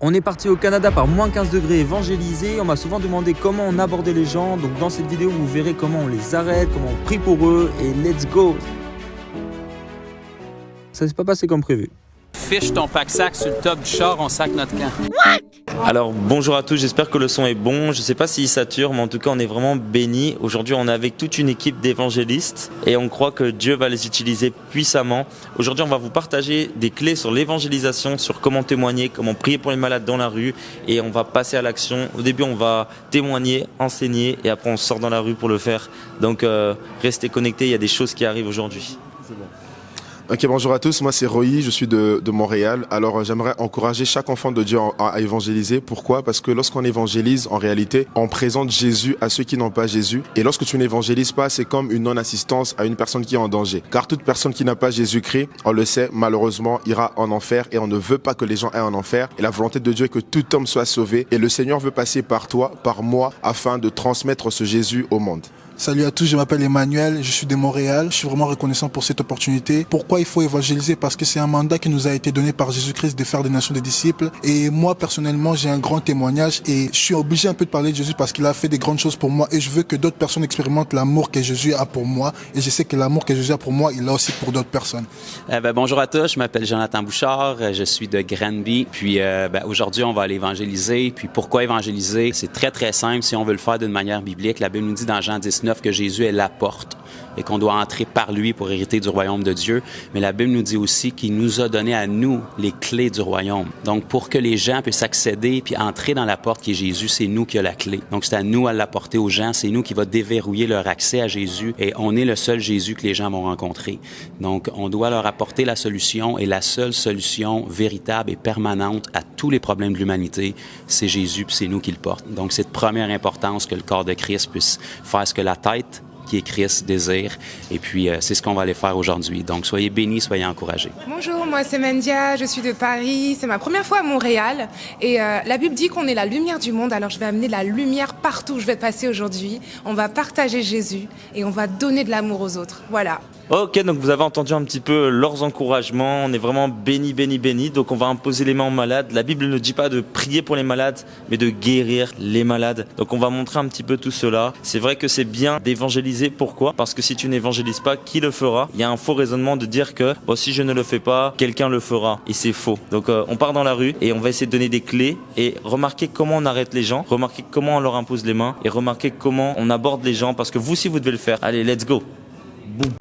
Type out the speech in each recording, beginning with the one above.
On est parti au Canada par moins 15 degrés évangéliser. On m'a souvent demandé comment on abordait les gens. Donc dans cette vidéo, vous verrez comment on les arrête, comment on prie pour eux et let's go. Ça s'est pas passé comme prévu. Fiche ton pack-sac sur le top du char, on sac notre camp. Alors bonjour à tous, j'espère que le son est bon. Je sais pas s'il sature, mais en tout cas on est vraiment bénis. Aujourd'hui on est avec toute une équipe d'évangélistes et on croit que Dieu va les utiliser puissamment. Aujourd'hui on va vous partager des clés sur l'évangélisation, sur comment témoigner, comment prier pour les malades dans la rue et on va passer à l'action. Au début on va témoigner, enseigner et après on sort dans la rue pour le faire. Donc restez connectés, il y a des choses qui arrivent aujourd'hui. C'est bon. Ok, bonjour à tous, moi c'est Roy, je suis de Montréal. Alors j'aimerais encourager chaque enfant de Dieu à évangéliser. Pourquoi? Parce que lorsqu'on évangélise, en réalité, on présente Jésus à ceux qui n'ont pas Jésus. Et lorsque tu n'évangélises pas, c'est comme une non-assistance à une personne qui est en danger. Car toute personne qui n'a pas Jésus-Christ, on le sait, malheureusement, ira en enfer et on ne veut pas que les gens aient en enfer. Et la volonté de Dieu est que tout homme soit sauvé. Et le Seigneur veut passer par toi, par moi, afin de transmettre ce Jésus au monde. Salut à tous, je m'appelle Emmanuel, je suis de Montréal. Je suis vraiment reconnaissant pour cette opportunité. Pourquoi il faut évangéliser? Parce que c'est un mandat qui nous a été donné par Jésus-Christ de faire des nations des disciples. Et moi, personnellement, j'ai un grand témoignage et je suis obligé un peu de parler de Jésus parce qu'il a fait des grandes choses pour moi et je veux que d'autres personnes expérimentent l'amour que Jésus a pour moi. Et je sais que l'amour que Jésus a pour moi, il l'a aussi pour d'autres personnes. Bonjour à tous, je m'appelle Jonathan Bouchard, je suis de Granby. Puis aujourd'hui, on va aller évangéliser. Puis pourquoi évangéliser? C'est très, très simple si on veut le faire d'une manière biblique. La Bible nous dit dans Jean 19 que Jésus est la porte et qu'on doit entrer par lui pour hériter du royaume de Dieu. Mais la Bible nous dit aussi qu'il nous a donné à nous les clés du royaume. Donc, pour que les gens puissent accéder puis entrer dans la porte qui est Jésus, c'est nous qui a la clé. Donc, c'est à nous à l'apporter aux gens. C'est nous qui va déverrouiller leur accès à Jésus et on est le seul Jésus que les gens vont rencontrer. Donc, on doit leur apporter la solution et la seule solution véritable et permanente à tous les problèmes de l'humanité, c'est Jésus puis c'est nous qui le porte. Donc, c'est de première importance que le corps de Christ puisse faire ce que la tête qui est Christ désire. Et puis, c'est ce qu'on va aller faire aujourd'hui. Donc, soyez bénis, soyez encouragés. Bonjour, moi c'est Mendia, je suis de Paris. C'est ma première fois à Montréal. Et la Bible dit qu'on est la lumière du monde. Alors, je vais amener la lumière partout où je vais passer aujourd'hui. On va partager Jésus et on va donner de l'amour aux autres. Voilà. Ok, donc vous avez entendu un petit peu leurs encouragements, on est vraiment bénis, bénis, bénis, donc on va imposer les mains aux malades. La Bible ne dit pas de prier pour les malades, mais de guérir les malades. Donc on va montrer un petit peu tout cela. C'est vrai que c'est bien d'évangéliser, pourquoi? Parce que si tu n'évangélises pas, qui le fera? Il y a un faux raisonnement de dire que bon, si je ne le fais pas, quelqu'un le fera, et c'est faux. Donc on part dans la rue et on va essayer de donner des clés et remarquer comment on arrête les gens, remarquer comment on leur impose les mains et remarquer comment on aborde les gens, parce que vous aussi vous devez le faire. Allez, let's go. Boum.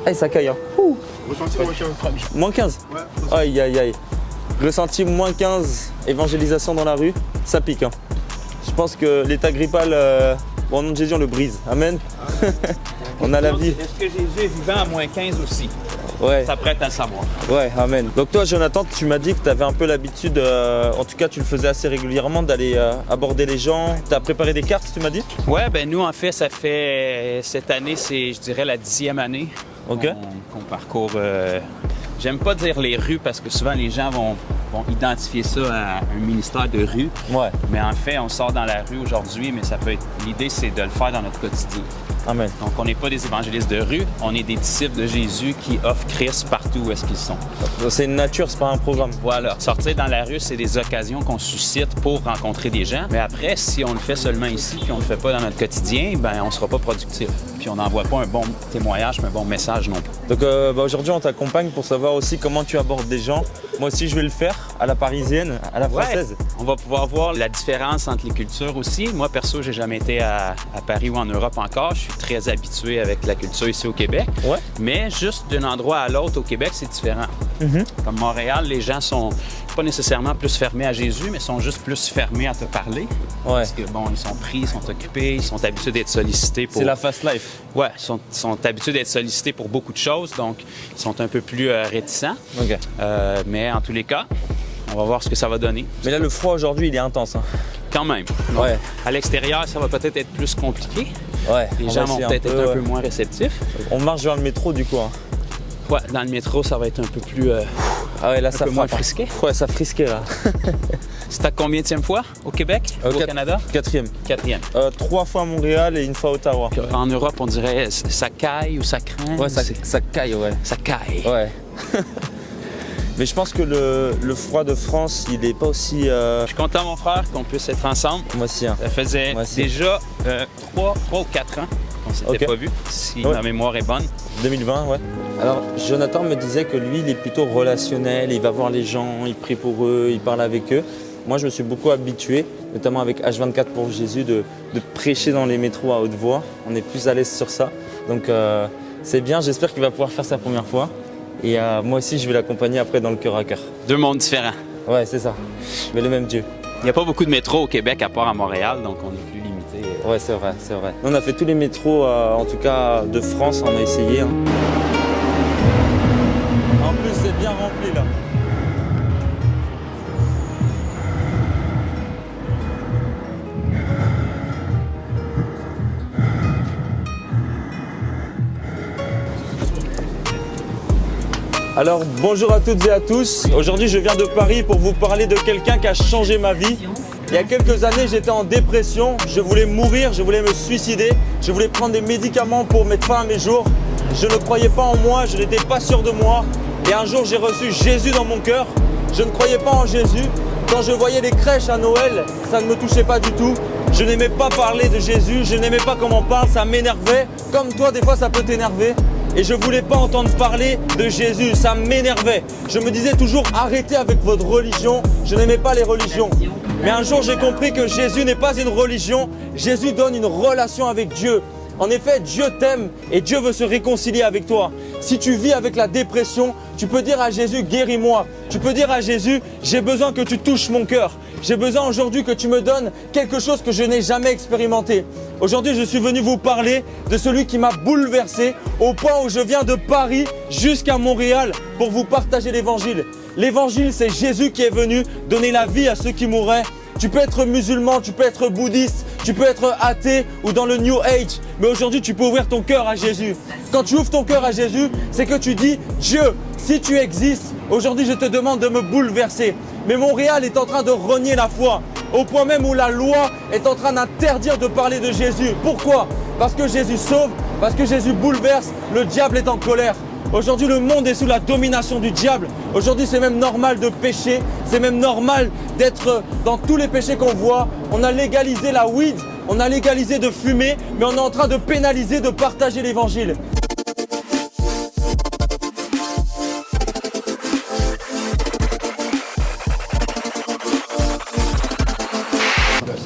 Aïe, ça caille, hein. Ressenti Moins 15 Ouais. Aïe, aïe, aïe. Ressenti moins 15, évangélisation dans la rue, ça pique, hein. Je pense que l'état grippal, au nom de Jésus, on le brise. Amen. On a la vie. Est-ce que Jésus est vivant à moins 15 aussi? Ouais. Ça prête à le savoir. Ouais, amen. Donc toi, Jonathan, tu m'as dit que tu avais un peu l'habitude, en tout cas, tu le faisais assez régulièrement, d'aller aborder les gens. Tu as préparé des cartes, tu m'as dit? Ouais, nous, en fait, ça fait cette année, c'est, je dirais, la 10e année Ok. qu'on parcourt. J'aime pas dire les rues parce que souvent les gens vont identifier ça à un ministère de rue. Ouais. Mais en fait, on sort dans la rue aujourd'hui, mais ça peut être. L'idée, c'est de le faire dans notre quotidien. Amen. Donc, on n'est pas des évangélistes de rue, on est des disciples de Jésus qui offrent Christ partout où est-ce qu'ils sont. C'est une nature, c'est pas un programme. Voilà. Sortir dans la rue, c'est des occasions qu'on suscite pour rencontrer des gens. Mais après, si on le fait seulement ici, puis on le fait pas dans notre quotidien, on sera pas productif. Puis on n'envoie pas un bon témoignage, mais un bon message non plus. Donc aujourd'hui, on t'accompagne pour savoir aussi comment tu abordes des gens. Moi aussi, je vais le faire à la parisienne, à la française. Ouais. On va pouvoir voir la différence entre les cultures aussi. Moi, perso, j'ai jamais été à Paris ou en Europe encore. Je suis très habitué avec la culture ici au Québec. Ouais. Mais juste d'un endroit à l'autre au Québec, c'est différent. Comme Montréal, les gens sont pas nécessairement plus fermés à Jésus, mais sont juste plus fermés à te parler. Ouais. Parce que ils sont pris, ils sont occupés, ils sont habitués d'être sollicités pour... C'est la fast life. Ouais, ils sont habitués d'être sollicités pour beaucoup de choses, donc ils sont un peu plus réticents. OK. Mais en tous les cas, on va voir ce que ça va donner. Mais là, le froid aujourd'hui, il est intense. Hein. Quand même. Donc, ouais. À l'extérieur, ça va peut-être être plus compliqué. Ouais. Les gens vont peut-être être un peu moins réceptifs. On marche vers le métro, du coup. Hein. Ouais, dans le métro, ça va être un peu plus... ah ouais, là, un peu moins frisqué. Ouais, ça frisqué, là. C'est ta combienième fois au Québec ou au Canada? Quatrième. Quatrième. 3 fois à Montréal et une fois à Ottawa. En Europe, on dirait ça caille ou ça craint? Ouais, ça caille, ouais. Ça caille. Ouais. Mais je pense que le froid de France, il est pas aussi... Je suis content, mon frère, qu'on puisse être ensemble. Moi aussi, hein. Ça faisait Moi aussi. déjà 3 ou 4 ans qu'on s'était pas vu, si ma mémoire est bonne. 2020, ouais. Alors, Jonathan me disait que lui, il est plutôt relationnel, il va voir les gens, il prie pour eux, il parle avec eux. Moi, je me suis beaucoup habitué, notamment avec H24 pour Jésus, de prêcher dans les métros à haute voix. On est plus à l'aise sur ça. Donc, c'est bien, j'espère qu'il va pouvoir faire sa première fois. Et moi aussi, je vais l'accompagner après dans le cœur à cœur. Deux mondes différents. Ouais, c'est ça. Mais le même Dieu. Il n'y a pas beaucoup de métros au Québec à part à Montréal, donc on est plus limité. Ouais, c'est vrai, c'est vrai. On a fait tous les métros, en tout cas de France, on a essayé. Hein. En plus, c'est bien rempli là. Alors, bonjour à toutes et à tous. Aujourd'hui, je viens de Paris pour vous parler de quelqu'un qui a changé ma vie. Il y a quelques années, j'étais en dépression, je voulais mourir, je voulais me suicider, je voulais prendre des médicaments pour mettre fin à mes jours. Je ne croyais pas en moi, je n'étais pas sûr de moi. Et un jour, j'ai reçu Jésus dans mon cœur. Je ne croyais pas en Jésus. Quand je voyais les crèches à Noël, ça ne me touchait pas du tout. Je n'aimais pas parler de Jésus, je n'aimais pas comment on parle, ça m'énervait. Comme toi, des fois, ça peut t'énerver. Et je ne voulais pas entendre parler de Jésus, ça m'énervait. Je me disais toujours, arrêtez avec votre religion, je n'aimais pas les religions. Mais un jour, j'ai compris que Jésus n'est pas une religion, Jésus donne une relation avec Dieu. En effet, Dieu t'aime et Dieu veut se réconcilier avec toi. Si tu vis avec la dépression, tu peux dire à Jésus, guéris-moi. Tu peux dire à Jésus, j'ai besoin que tu touches mon cœur. J'ai besoin aujourd'hui que tu me donnes quelque chose que je n'ai jamais expérimenté. Aujourd'hui, je suis venu vous parler de celui qui m'a bouleversé au point où je viens de Paris jusqu'à Montréal pour vous partager l'évangile. L'évangile, c'est Jésus qui est venu donner la vie à ceux qui mouraient. Tu peux être musulman, tu peux être bouddhiste, tu peux être athée ou dans le New Age. Mais aujourd'hui, tu peux ouvrir ton cœur à Jésus. Quand tu ouvres ton cœur à Jésus, c'est que tu dis, Dieu, si tu existes, aujourd'hui, je te demande de me bouleverser. Mais Montréal est en train de renier la foi, au point même où la loi est en train d'interdire de parler de Jésus. Pourquoi? Parce que Jésus sauve, parce que Jésus bouleverse, le diable est en colère. Aujourd'hui, le monde est sous la domination du diable. Aujourd'hui, c'est même normal de pécher. C'est même normal d'être dans tous les péchés qu'on voit. On a légalisé la weed, on a légalisé de fumer, mais on est en train de pénaliser de partager l'évangile.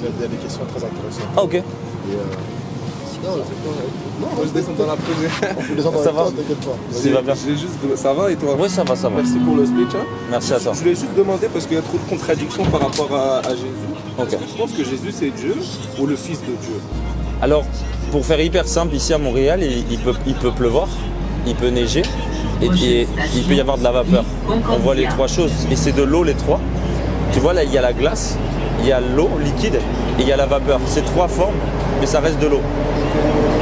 Il y a des questions très intéressantes. Ah, ok. Non, je descends dans la première. On peut les entendre Ça va? t'inquiète pas. Ça va bien. Ça va et toi? Oui, ça va, ça va. Merci pour le speech. Hein. Merci à toi. Je voulais juste demander parce qu'il y a trop de contradictions par rapport à Jésus. Ok. Est-ce que tu penses que Jésus c'est Dieu ou le Fils de Dieu? Alors, pour faire hyper simple, ici à Montréal, il peut pleuvoir, il peut neiger et il peut y avoir de la vapeur. On voit les trois choses et c'est de l'eau les trois. Tu vois là, il y a la glace, il y a l'eau liquide et il y a la vapeur. C'est trois formes, mais ça reste de l'eau.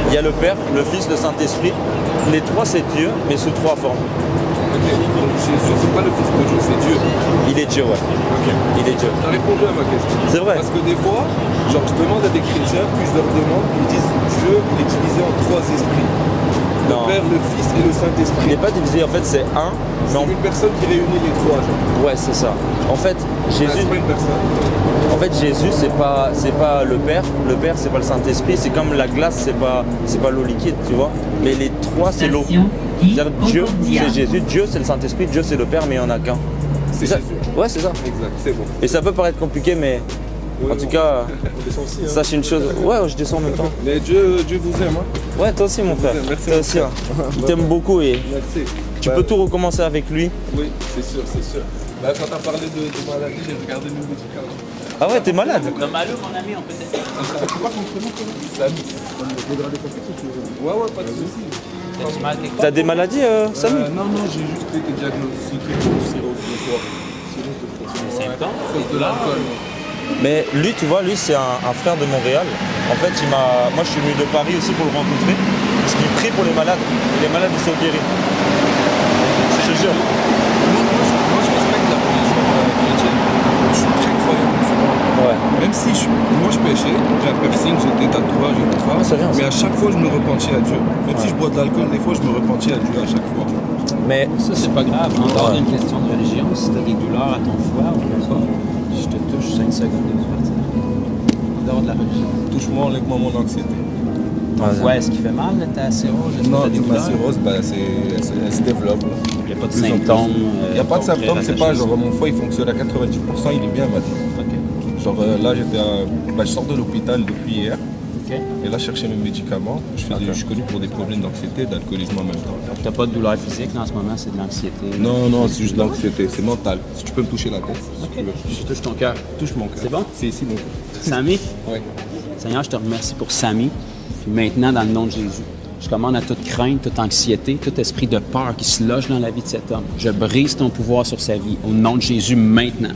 Il y a le Père, le Fils, le Saint-Esprit. Les trois, c'est Dieu, mais sous trois formes. Ok, donc Jésus c'est pas le Fils de Dieu, c'est Dieu. Il est Dieu, ouais. Ok. Il est Dieu. Tu as répondu à ma question. C'est vrai. Parce que des fois, genre je demande à des chrétiens, puis je leur demande, ils disent Dieu, il est divisé en trois esprits. Le Non. Père, le Fils et le Il Saint-Esprit. n'est pas divisé, en fait, c'est un. C'est Non. une personne qui réunit les trois, genre. Ouais, c'est ça. En fait, C'est Jésus. pas une personne. En fait, Jésus, c'est pas le Père. Le Père, c'est pas le Saint-Esprit. C'est comme la glace, c'est pas l'eau liquide, tu vois. Mais les trois, c'est l'eau. C'est-à-dire Dieu, c'est Jésus. Dieu, c'est le Saint-Esprit. Dieu, c'est le Père, mais il n'y en a qu'un. C'est Ça- Jésus. Ouais, c'est ça. Exact, c'est bon. Et ça peut paraître compliqué, mais Oui, en bon. tout cas, On descend aussi. Hein. sache une chose. Ouais, je descends en même temps. Mais Dieu vous aime, hein. Ouais, toi aussi, mon frère. Merci, Toi mon aussi. Hein. Il t'aime beaucoup et Merci. tu peux tout recommencer avec lui. Oui, c'est sûr, c'est sûr. Bah, quand t'as parlé de maladie, j'ai regardé mes médicaments. Ah ouais, t'es malade. Comme Malou, mon ami, on peut t'aider. Samy. Ouais, pas de soucis. T'as-tu mal quelque part? T'as des maladies, Samy? Non, j'ai juste été diagnostiqué pour cirrhose de foie. Symptômes? À cause de l'alcool. Mais lui, tu vois, lui, c'est un frère de Montréal. En fait, moi, je suis venu de Paris aussi pour le rencontrer. Parce qu'il prie pour les malades. Et les malades, ils sont guéris. Je te jure. Moi, je respecte la religion chrétienne. Je je suis très croyant. Ouais. Même si moi je péchais, j'ai un piercing, j'ai des tatouages et tout ça. C'est rien, ça. Mais à chaque fois, je me repentis à Dieu. Même si je bois de l'alcool, des fois, je me repentis à Dieu à chaque fois. Mais Ça, c'est pas grave. En dehors d'une question de religion, si tu as des douleurs à ton foie ou peu importe, je te touche 5 secondes et tu partir. En dehors de la religion. Touche-moi, enlève-moi mon anxiété. Ton foie, est-ce qu'il fait mal, ta cirrhose? Est-ce que Non, t'as des ma douleurs? cirrhose, bah, elle se développe. Là. Il n'y a pas de Plus en plus. symptômes. Il n'y a pas de concrets symptômes, c'est pas rattachés à genre mon foie il fonctionne à 90%, il est bien battu. ça? OK. Genre là, je sors de l'hôpital depuis hier. OK. Et là, je cherchais mes médicaments. Je suis connu pour des problèmes d'anxiété et d'alcoolisme en même temps. Donc, t'as pas de douleur physique là, en ce moment, c'est de l'anxiété. Non, c'est juste de l'anxiété, c'est mental. Si tu peux me toucher la tête, si tu veux. Je touche ton cœur. Touche mon cœur. C'est bon? C'est ici mon cœur. Samy, Oui. Seigneur, je te remercie pour Samy. Puis maintenant, dans le nom de Jésus, je commande à toute crainte, toute anxiété, tout esprit de peur qui se loge dans la vie de cet homme. Je brise ton pouvoir sur sa vie au nom de Jésus maintenant.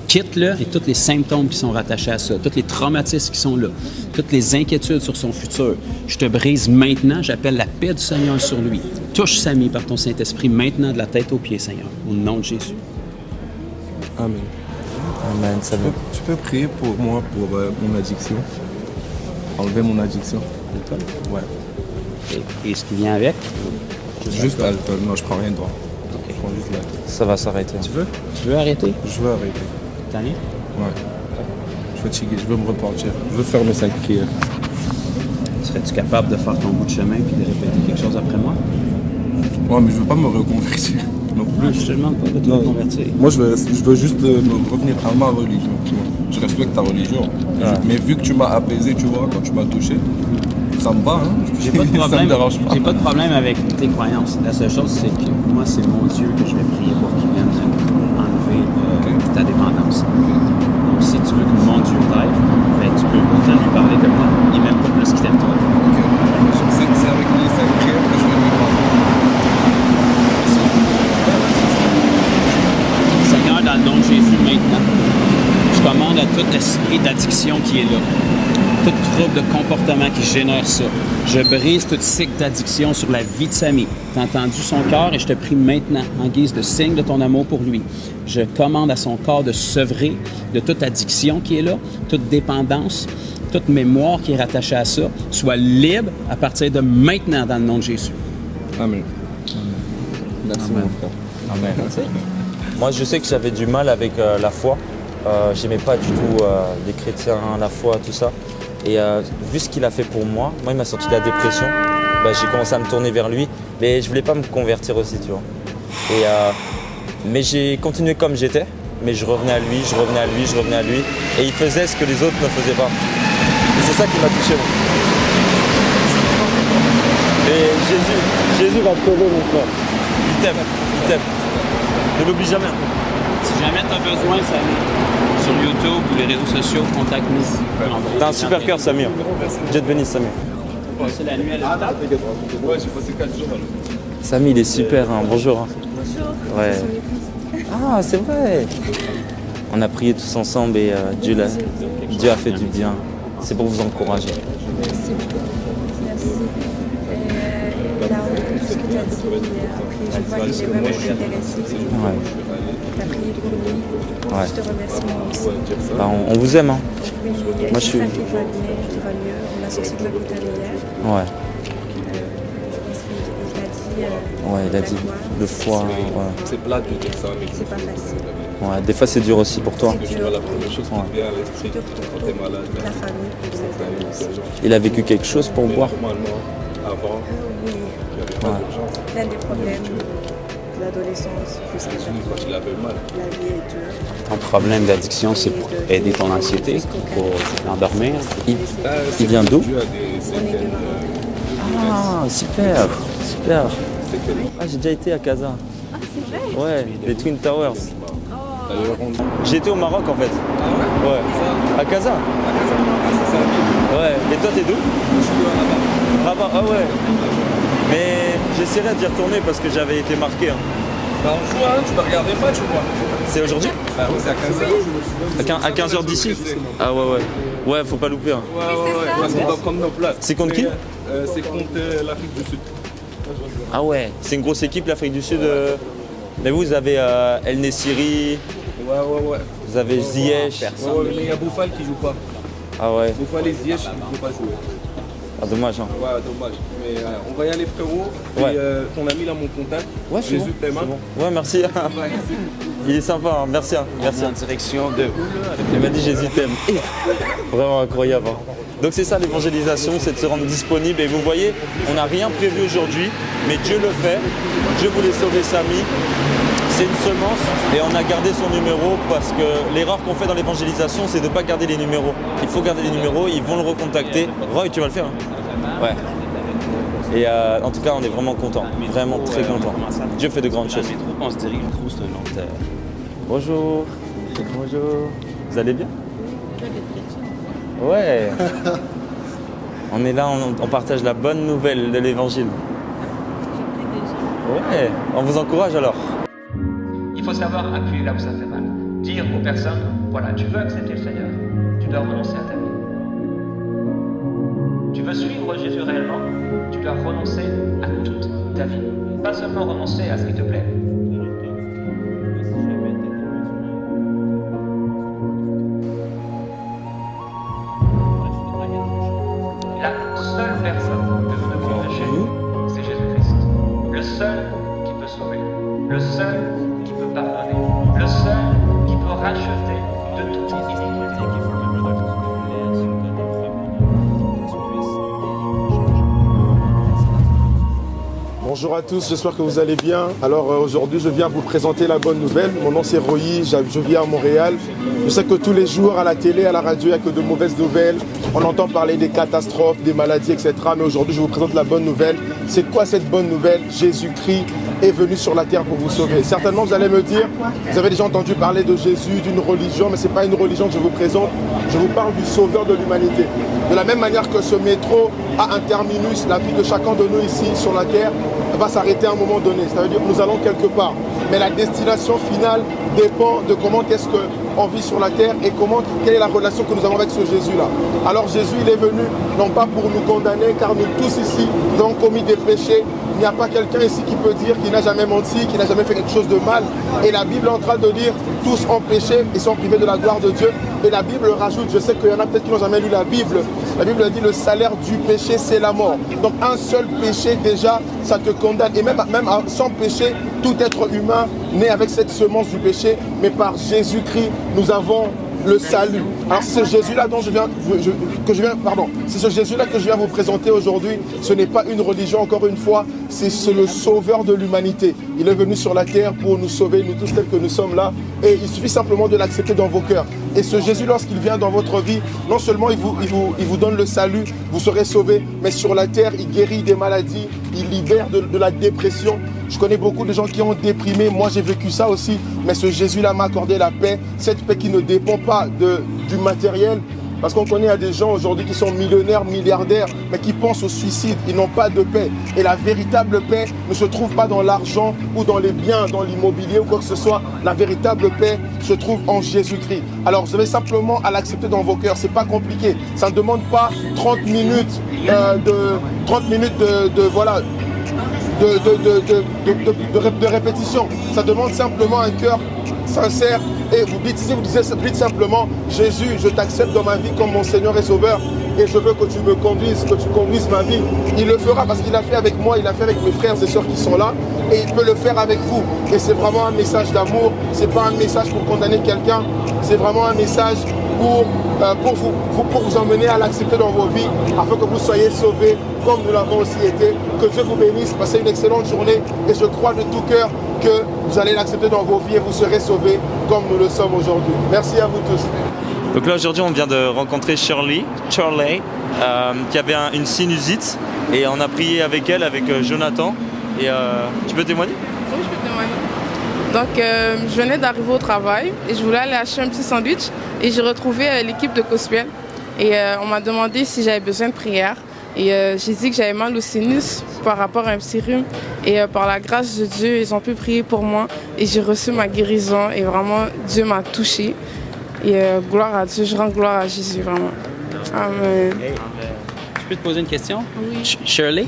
Quitte-le et tous les symptômes qui sont rattachés à ça, tous les traumatismes qui sont là, toutes les inquiétudes sur son futur. Je te brise maintenant, j'appelle la paix du Seigneur sur lui. Touche Samy par ton Saint-Esprit maintenant de la tête aux pieds, Seigneur, au nom de Jésus. Amen. Amen, ça va. Tu peux prier pour moi, pour mon addiction. Enlever mon addiction. L'alcool? Ouais. Et ce qui vient avec? Juste l'alcool. Non, je prends rien d'autre. OK. Je prends juste l'alcool. Ça va s'arrêter. Tu veux arrêter? Je veux arrêter. Tanné? Ouais. Je suis fatigué, je veux me repentir. Je veux faire mes 5 prières. Serais-tu capable de faire ton bout de chemin puis de répéter quelque chose après moi? Ouais, mais je veux pas me reconvertir non Non, plus. je te demande pas de te Non. convertir. Moi, je veux juste me revenir à ma religion. Tu vois. Je respecte ta religion. Mais vu que tu m'as apaisé, tu vois, quand tu m'as touché, ça me va, hein. J'ai pas de Ça me problème. dérange pas. J'ai pas de problème avec tes croyances. La seule chose, c'est que moi, c'est mon Dieu que je vais prier pour qu'il vienne enlever ta dépendance. Donc, si tu veux que mon Dieu t'aide, ben, tu peux autant lui parler que moi. Il m'aime pas plus qu'il t'aime toi. Ok. C'est avec les 5 prières que je vais lui parler. Seigneur, dans le nom de Jésus, maintenant, je commande à tout esprit d'addiction qui est là, tout trouble de comportement qui génère ça. Je brise toute cycle d'addiction sur la vie de Samy. Tu as entendu son cœur et je te prie maintenant, en guise de signe de ton amour pour lui. Je commande à son corps de sevrer de toute addiction qui est là, toute dépendance, toute mémoire qui est rattachée à ça, soit libre à partir de maintenant dans le nom de Jésus. Amen. Merci, mon frère. Amen. Moi, je sais que j'avais du mal avec la foi. J'aimais pas du tout les chrétiens, la foi, tout ça. Et vu ce qu'il a fait pour moi, il m'a sorti de la dépression. Bah, j'ai commencé à me tourner vers lui, mais je voulais pas me convertir aussi, tu vois. Et, mais j'ai continué comme j'étais, mais je revenais à lui, je revenais à lui, je revenais à lui. Et il faisait ce que les autres ne faisaient pas. Et c'est ça qui m'a touché, moi. Et Jésus va te sauver, mon frère. Il t'aime, il t'aime. Ne l'oublie jamais. Si jamais tu as besoin, Samy, sur YouTube ou les réseaux sociaux, contacte-nous. T'as un super cœur, Samir. Dieu te bénisse, Samir. Passer la nuit à l'hôpital. Ouais, j'ai passé 4 jours. Samy, il est super, hein. Bonjour. Bonjour. Ouais. Ah, c'est vrai. On a prié tous ensemble et Dieu a fait du bien. C'est pour vous encourager. Merci beaucoup. Merci. Là, tout ce que tu as dit, après, je vois que j'ai vraiment intéressé. Ouais. Tu as prié pour lui. Ouais. Je te remercie moi aussi. Bah, on vous aime, hein. Mais Moi, je suis- j'espère qu'il va bien, qu'il va mieux. On a sorti de l'hôpital hier. Ouais. Je pense qu'il a dit. Ouais, il a dit le foie. Ouais. C'est plat de dire ça, mais C'est pas facile. Ouais. Des fois, c'est dur aussi pour toi. C'est tu dur. vois, la première chose qui te vient à l'esprit C'est dur pour quand t'es malade. la famille, pour ses amis aussi. Il a vécu quelque chose pour boire. Normalement, avant, Oui, il n'y avait pas d'urgence. plein de problèmes de l'adolescence jusqu'à maintenant. Quand il avait mal. La vie est dure. Ton problème d'addiction, c'est pour aider ton anxiété, pour l'endormir. Il vient d'où? Dieu a des séquelles. Ah, super. Super. Ah, j'ai déjà été à Casa. Ah, c'est vrai? Ouais, les Twin Towers. D'ailleurs, on J'ai été au Maroc en fait. Ah ouais? Ouais. À Casa. C'est ça, Ouais. Et toi, t'es d'où? je suis à Rabat. Rabat. Ah ouais. Mais j'essaierai d'y retourner parce que j'avais été marqué. Hein. Bah, on joue, hein, tu peux regarder le match ou quoi? C'est aujourd'hui? Bah oui, c'est à 15h. À 15h d'ici? Ah ouais, ouais. Ouais, faut pas louper. Hein. Ouais, parce qu'on doit prendre nos places. C'est contre qui? C'est contre l'Afrique du Sud. Ah ouais. C'est une grosse équipe, l'Afrique du Sud. Mais vous avez El Nessiri. Ouais. Vous avez Ziyech. Ouais, mais il y a Bouffal qui joue pas. Ah ouais, Bouffal et Ziyech, ils ne peuvent pas jouer. ah, dommage. Hein. Ouais, dommage. Mais on va y aller, frérot. Ouais. Et ton ami, là, mon contact. Ouais, c'est Jésus bon, t'aime. c'est bon. Ouais, merci. Il est sympa, hein. Merci. Hein. Merci. En direction de où, là? Il m'a dit Jésus t'aime. Vraiment incroyable. Hein. Donc c'est ça l'évangélisation, c'est de se rendre disponible. Et vous voyez, on n'a rien prévu aujourd'hui, mais Dieu le fait. Dieu voulait sauver Samy. C'est une semence et on a gardé son numéro parce que l'erreur qu'on fait dans l'évangélisation, c'est de ne pas garder les numéros. Il faut garder les numéros, ils vont le recontacter. Roy, tu vas le faire, hein? Ouais. Et en tout cas, on est vraiment content, vraiment très content. Dieu fait de grandes choses. On se dirige, je trouve, c'est un autre... Bonjour. Bonjour. Vous allez bien? Ouais. On est là, on partage la bonne nouvelle de l'évangile. Ouais. On vous encourage alors. Il faut savoir appuyer là où ça fait mal. Dire aux personnes, voilà, tu veux accepter le Seigneur, tu dois renoncer à ta vie. Tu veux suivre Jésus réellement, tu dois renoncer à toute ta vie. Pas seulement renoncer à ce qui te plaît. La seule personne que nous devons prêcher, c'est Jésus-Christ. Le seul qui peut sauver. Le seul qui peut pardonner. Le seul qui peut racheter de toute iniquité. Bonjour à tous, j'espère que vous allez bien. Alors aujourd'hui je viens vous présenter la bonne nouvelle. Mon nom c'est Roy, je vis à Montréal. Je sais que tous les jours à la télé, à la radio, il n'y a que de mauvaises nouvelles. On entend parler des catastrophes, des maladies, etc. Mais aujourd'hui je vous présente la bonne nouvelle. C'est quoi cette bonne nouvelle? Jésus-Christ est venu sur la terre pour vous sauver. Certainement vous allez me dire, vous avez déjà entendu parler de Jésus, d'une religion, mais ce n'est pas une religion que je vous présente. Je vous parle du sauveur de l'humanité. De la même manière que ce métro a un terminus, la vie de chacun de nous ici sur la terre va s'arrêter à un moment donné. Ça veut dire que nous allons quelque part. Mais la destination finale dépend de comment est-ce qu'on vit sur la terre et quelle est la relation que nous avons avec ce Jésus-là. Alors Jésus, il est venu non pas pour nous condamner, car nous tous ici, nous avons commis des péchés. Il n'y a pas quelqu'un ici qui peut dire qu'il n'a jamais menti, qu'il n'a jamais fait quelque chose de mal. Et la Bible est en train de dire, tous ont péché et sont privés de la gloire de Dieu. Et la Bible rajoute, je sais qu'il y en a peut-être qui n'ont jamais lu la Bible. La Bible dit, le salaire du péché, c'est la mort. Donc un seul péché déjà, ça te condamne. Et même sans péché, tout être humain naît avec cette semence du péché. Mais par Jésus-Christ, nous avons le salut. Alors c'est ce Jésus-là dont c'est ce Jésus-là que je viens vous présenter aujourd'hui. Ce n'est pas une religion, encore une fois, c'est le sauveur de l'humanité. Il est venu sur la terre pour nous sauver, nous tous tels que nous sommes là. Et il suffit simplement de l'accepter dans vos cœurs. Et ce Jésus, lorsqu'il vient dans votre vie, non seulement il vous donne le salut, vous serez sauvés, mais sur la terre, il guérit des maladies, il libère de la dépression. Je connais beaucoup de gens qui ont déprimé, moi j'ai vécu ça aussi, mais ce Jésus-là m'a accordé la paix, cette paix qui ne dépend pas du matériel. Parce qu'on connaît des gens aujourd'hui qui sont millionnaires, milliardaires, mais qui pensent au suicide, ils n'ont pas de paix. Et la véritable paix ne se trouve pas dans l'argent ou dans les biens, dans l'immobilier ou quoi que ce soit. La véritable paix se trouve en Jésus-Christ. Alors vous avez simplement à l'accepter dans vos cœurs, c'est pas compliqué. Ça ne demande pas 30 minutes de répétition. Ça demande simplement un cœur sincère. Et vous dites simplement, Jésus, je t'accepte dans ma vie comme mon Seigneur et Sauveur. Et je veux que tu me conduises, que tu conduises ma vie. Il le fera parce qu'il l'a fait avec moi, il l'a fait avec mes frères et sœurs qui sont là. Et il peut le faire avec vous. Et c'est vraiment un message d'amour. C'est pas un message pour condamner quelqu'un. C'est vraiment un message pour vous emmener à l'accepter dans vos vies, afin que vous soyez sauvés comme nous l'avons aussi été. Que Dieu vous bénisse, passez une excellente journée et je crois de tout cœur que vous allez l'accepter dans vos vies et vous serez sauvés comme nous le sommes aujourd'hui. Merci à vous tous. Donc là aujourd'hui on vient de rencontrer Charlie, qui avait une sinusite et on a prié avec elle, avec Jonathan. Et tu peux témoigner? Oui, je peux témoigner. Donc je venais d'arriver au travail et je voulais aller acheter un petit sandwich et j'ai retrouvé l'équipe de Gospel et on m'a demandé si j'avais besoin de prière. Et j'ai dit que j'avais mal au sinus par rapport à un petit rhume. Et par la grâce de Dieu, ils ont pu prier pour moi. Et j'ai reçu ma guérison. Et vraiment, Dieu m'a touchée. Et gloire à Dieu, je rends gloire à Jésus, vraiment. Amen. Tu peux te poser une question? Oui. Shirley,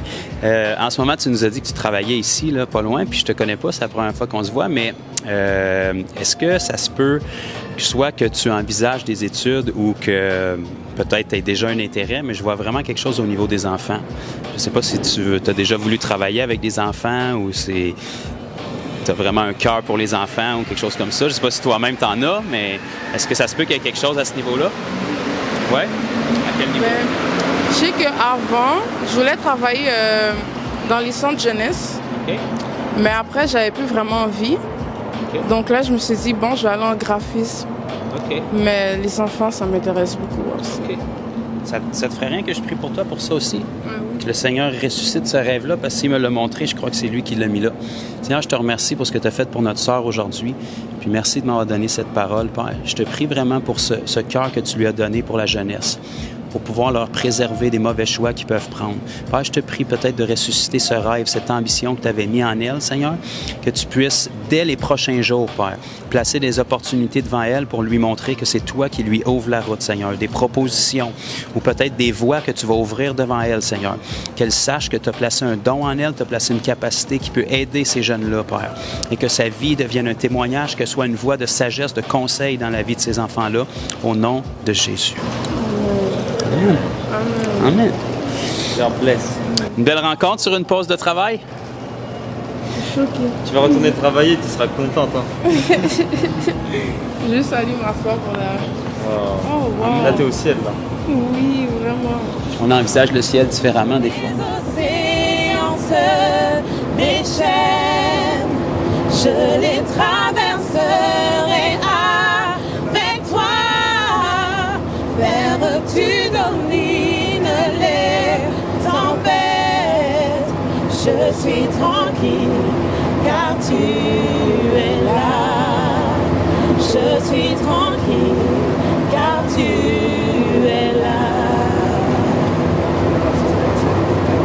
en ce moment, tu nous as dit que tu travaillais ici, là, pas loin, puis je te connais pas, c'est la première fois qu'on se voit, mais est-ce que ça se peut que soit que tu envisages des études ou que peut-être tu aies déjà un intérêt, mais je vois vraiment quelque chose au niveau des enfants. Je sais pas si tu as déjà voulu travailler avec des enfants ou si tu as vraiment un cœur pour les enfants ou quelque chose comme ça. Je sais pas si toi-même t'en as, mais est-ce que ça se peut qu'il y ait quelque chose à ce niveau-là? Ouais? À quel niveau? Je sais qu'avant, je voulais travailler dans les centres jeunesse, OK. mais après, j'avais plus vraiment envie. OK. Donc là, je me suis dit, bon, je vais aller en graphisme. OK. Mais les enfants, ça m'intéresse beaucoup aussi. OK. Ça te ferait rien que je prie pour toi pour ça aussi? Oui. Que le Seigneur ressuscite ce rêve-là, parce qu'il me l'a montré, je crois que c'est lui qui l'a mis là. Seigneur, je te remercie pour ce que tu as fait pour notre sœur aujourd'hui. Puis merci de m'avoir donné cette parole, Père. Je te prie vraiment pour ce cœur que tu lui as donné pour la jeunesse, pour pouvoir leur préserver des mauvais choix qu'ils peuvent prendre. Père, je te prie peut-être de ressusciter ce rêve, cette ambition que tu avais mis en elle, Seigneur, que tu puisses, dès les prochains jours, Père, placer des opportunités devant elle pour lui montrer que c'est toi qui lui ouvre la route, Seigneur, des propositions ou peut-être des voies que tu vas ouvrir devant elle, Seigneur. Qu'elle sache que tu as placé un don en elle, tu as placé une capacité qui peut aider ces jeunes-là, Père, et que sa vie devienne un témoignage, que ce soit une voie de sagesse, de conseil dans la vie de ces enfants-là, au nom de Jésus. Amen. God bless. Une belle rencontre sur une pause de travail? Choquée. Tu vas retourner travailler, tu seras contente. Hein. Juste aller m'asseoir pour la... Oh, wow. Là, t'es au ciel, là. Oui, vraiment. On envisage le ciel différemment des fois. Océans se déchaînent, je les traverserai avec toi. Vers tu domines les tempêtes, je suis tranquille car tu es là. Je suis tranquille car tu es là.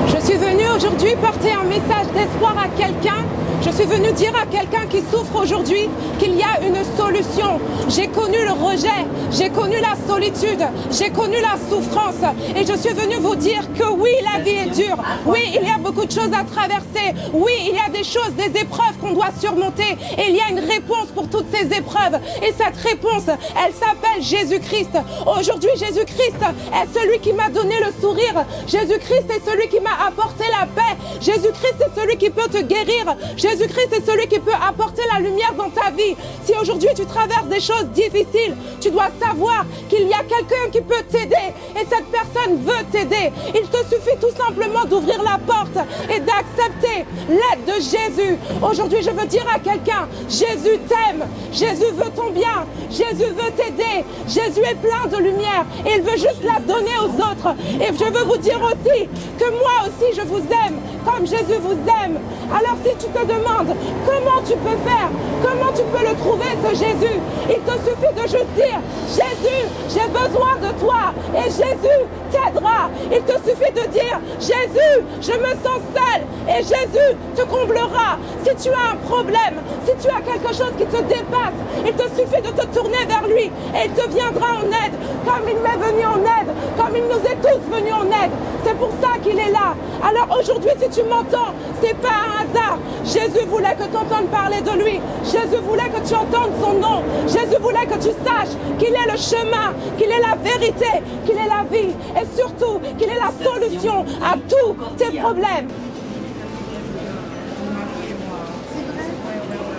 Je suis venue aujourd'hui porter un message d'espoir à quelqu'un. Je suis venue dire à quelqu'un qui souffre aujourd'hui qu'il y a une solution. J'ai connu le rejet, j'ai connu la solitude, j'ai connu la souffrance et je suis venue vous dire que oui, la vie est dure. Oui, il y a beaucoup de choses à traverser. Oui, il y a des choses, des épreuves qu'on doit surmonter et il y a une réponse pour toutes ces épreuves. Et cette réponse, elle s'appelle Jésus-Christ. Aujourd'hui, Jésus-Christ est celui qui m'a donné le sourire. Jésus-Christ est celui qui m'a apporté la paix. Jésus-Christ est celui qui peut te guérir. Jésus-Christ est celui qui peut apporter la lumière dans ta vie. Si aujourd'hui tu traverses des choses difficiles, tu dois savoir qu'il y a quelqu'un qui peut t'aider et cette personne veut t'aider. Il te suffit tout simplement d'ouvrir la porte et d'accepter l'aide de Jésus. Aujourd'hui, je veux dire à quelqu'un, Jésus t'aime, Jésus veut ton bien, Jésus veut t'aider, Jésus est plein de lumière et il veut juste la donner aux autres. Et je veux vous dire aussi que moi aussi je vous aime comme Jésus vous aime. Alors si tu te demandes comment tu peux faire, comment tu peux le trouver ce Jésus, il te suffit de juste dire Jésus, j'ai besoin de toi et Jésus t'aidera. Il te suffit de dire Jésus, je me sens seul et Jésus te comblera. Si tu as un problème, si tu as quelque chose qui te dépasse, il te suffit de te tourner vers lui et il te viendra en aide comme il m'est venu en aide, comme il nous est tous venus en aide. C'est pour ça qu'il est là. Alors aujourd'hui, si tu m'entends, c'est pas un hasard. Jésus voulait que tu entendes parler de lui. Jésus voulait que tu entendes son nom. Jésus voulait que tu saches qu'il est le chemin, qu'il est la vérité, qu'il est la vie et surtout qu'il est la solution à tous tes problèmes.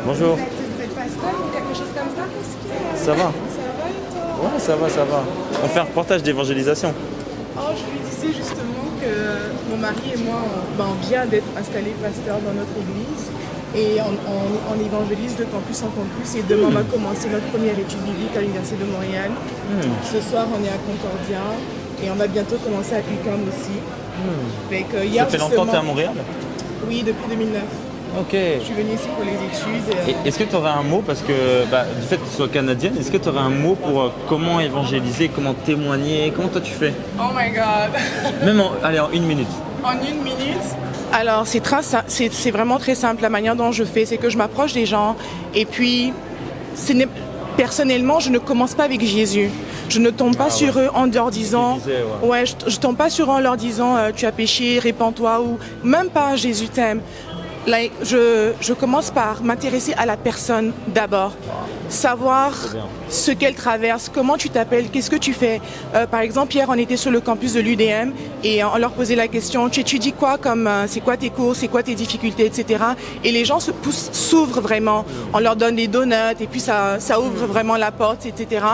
Bonjour. Vous êtes pasteur ou quelque chose comme ça? Ça va? Ça va et toi? Ouais, ça va, ça va. On fait un reportage d'évangélisation. Oh, je lui disais justement que mon mari et moi, on vient d'être installés pasteurs dans notre église et on évangélise de campus en campus. Et demain, on va commencer notre première étude biblique à l'Université de Montréal. Ce soir, on est à Concordia et on va bientôt commencer à UQAM aussi. Fait que hier, Ça fait longtemps que tu es à Montréal? Oui, depuis 2009. Ok. Je suis venue ici pour les études. Et est-ce que tu aurais un mot, parce que du fait que tu sois canadienne, est-ce que tu aurais un mot pour comment évangéliser, comment témoigner, comment toi tu fais? Oh my God! Même en une minute. En une minute? Alors, c'est vraiment très simple. La manière dont je fais, c'est que je m'approche des gens et puis, personnellement, je ne commence pas avec Jésus. Je ne tombe pas sur eux en leur disant, ouais. je tombe pas sur eux en leur disant tu as péché, répands-toi ou même pas Jésus t'aime. Like, je commence par m'intéresser à la personne d'abord, savoir ce qu'elle traverse, comment tu t'appelles, qu'est-ce que tu fais. Par exemple, hier, on était sur le campus de l'UDM et on leur posait la question, tu étudies quoi, comme c'est quoi tes cours, c'est quoi tes difficultés, etc. Et les gens s'ouvrent vraiment. On leur donne des donuts et puis ça ouvre vraiment la porte, etc.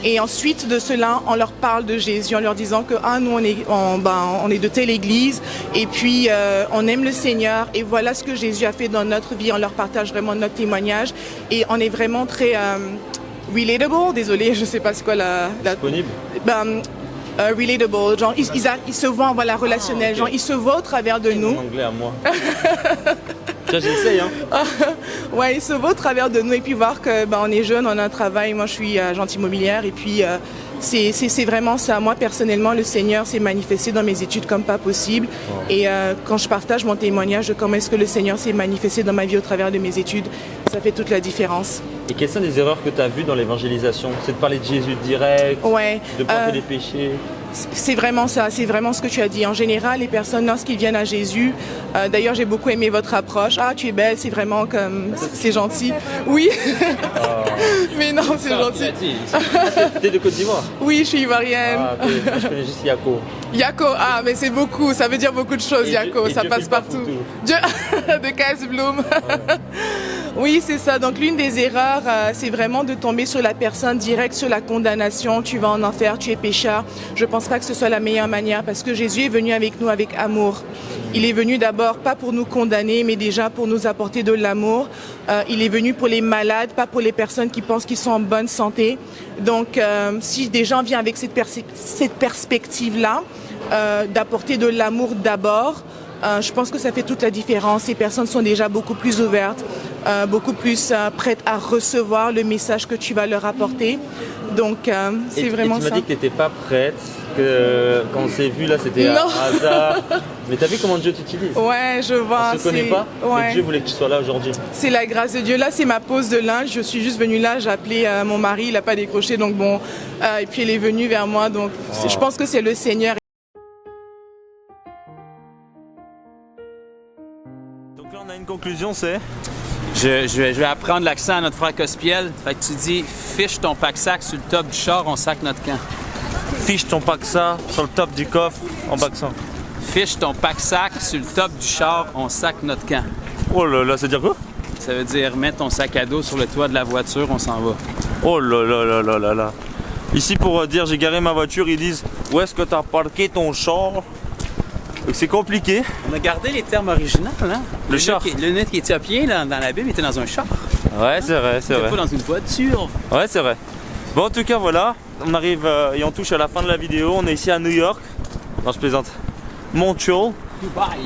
Et ensuite de cela, on leur parle de Jésus en leur disant que nous on est de telle église et puis on aime le Seigneur et voilà ce que Jésus a fait dans notre vie. On leur partage vraiment notre témoignage et on est vraiment très relatable. Désolée, je sais pas c'est quoi la Disponible. Relatable, genre ils se voient, voilà, relationnel, genre ils se voient au travers de nous. En anglais à moi. Tiens, j'essaye, hein. Ouais, ils se voient au travers de nous et puis voir que on est jeunes, on a un travail. Moi, je suis agente immobilière et puis c'est vraiment ça. Moi, personnellement, le Seigneur s'est manifesté dans mes études comme pas possible. Et quand je partage mon témoignage de comment est-ce que le Seigneur s'est manifesté dans ma vie au travers de mes études, ça fait toute la différence. Et quelles sont les erreurs que tu as vues dans l'évangélisation? C'est de parler de Jésus direct, de porter les péchés? C'est vraiment ça, c'est vraiment ce que tu as dit. En général, les personnes, lorsqu'ils viennent à Jésus, d'ailleurs, j'ai beaucoup aimé votre approche. Ah, tu es belle, c'est vraiment comme, c'est gentil. Oui, mais non, c'est gentil. T'es de Côte d'Ivoire? Oui, je suis ivoirienne. Moi, je connais juste Yako. Yako, mais c'est beaucoup, ça veut dire beaucoup de choses, Yako, ça passe partout. De Casbloom. Oui, c'est ça. Donc, l'une des erreurs, c'est vraiment de tomber sur la personne direct, sur la condamnation. Tu vas en enfer, tu es pécheur. Je pense pas que ce soit la meilleure manière parce que Jésus est venu avec nous avec amour. Il est venu d'abord pas pour nous condamner, mais déjà pour nous apporter de l'amour. Il est venu pour les malades, pas pour les personnes qui pensent qu'ils sont en bonne santé. Donc, si des gens viennent avec cette perspective-là, d'apporter de l'amour d'abord, je pense que ça fait toute la différence. Les personnes sont déjà beaucoup plus ouvertes, beaucoup plus prêtes à recevoir le message que tu vas leur apporter. Donc, c'est vraiment ça. Tu m'as dit que tu n'étais pas prête, que quand on s'est vu là, c'était un hasard. Mais tu as vu comment Dieu t'utilise? Ouais, je vois. On se connaît pas, mais Dieu voulait que tu sois là aujourd'hui. C'est la grâce de Dieu. Là, c'est ma pause de lunch. Je suis juste venue là, j'ai appelé mon mari, il n'a pas décroché. Donc bon, et puis il est venu vers moi. Donc je pense que c'est le Seigneur. Donc là, on a une conclusion, c'est... Je vais apprendre l'accent à notre frère Cospiel. Fait que tu dis, fiche ton pack-sac sur le top du char, on sac notre camp. Fiche ton pack-sac sur le top du coffre, en backsang. Fiche ton pack-sac sur le top du char, on sac notre camp. Oh là là, ça veut dire quoi? Ça veut dire, mets ton sac à dos sur le toit de la voiture, on s'en va. Oh là là là là là là. Ici, pour dire j'ai garé ma voiture, ils disent, où est-ce que t'as parqué ton char? Donc c'est compliqué. On a gardé les termes originaux, hein? Le char. Le net éthiopien là, dans la Bible était dans un char. Ouais, c'est vrai, c'est vrai. Pas dans une voiture. Ouais, c'est vrai. Bon, en tout cas, voilà. On arrive et on touche à la fin de la vidéo. On est ici à New York. Non, je plaisante. Montreal. Dubaï.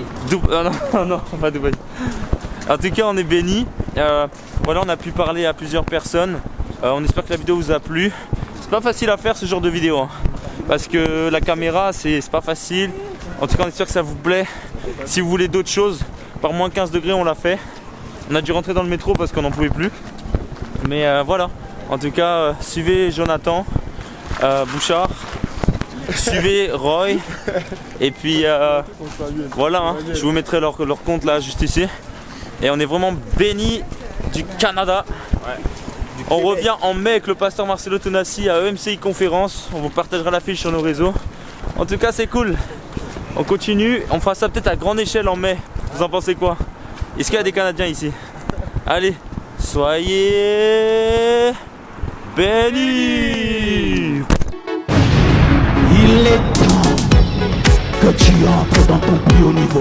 Non, pas Dubaï. En tout cas, on est bénis. Voilà, on a pu parler à plusieurs personnes. On espère que la vidéo vous a plu. C'est pas facile à faire ce genre de vidéo. Hein, parce que la caméra, c'est pas facile. En tout cas, on espère que ça vous plaît. Si vous voulez d'autres choses, par moins 15 degrés, on l'a fait. On a dû rentrer dans le métro parce qu'on n'en pouvait plus. Mais voilà. En tout cas, suivez Jonathan Bouchard. Suivez Roy. Et puis voilà. Hein, je vous mettrai leur compte là, juste ici. Et on est vraiment bénis du Canada. On revient en mai avec le pasteur Marcelo Tonassi à EMCI Conférence. On vous partagera l'affiche sur nos réseaux. En tout cas, c'est cool. On continue, on fera ça peut-être à grande échelle en mai. Vous en pensez quoi? Est-ce qu'il y a des Canadiens ici? Allez, soyez bénis! Il est temps que tu entres dans ton plus haut niveau.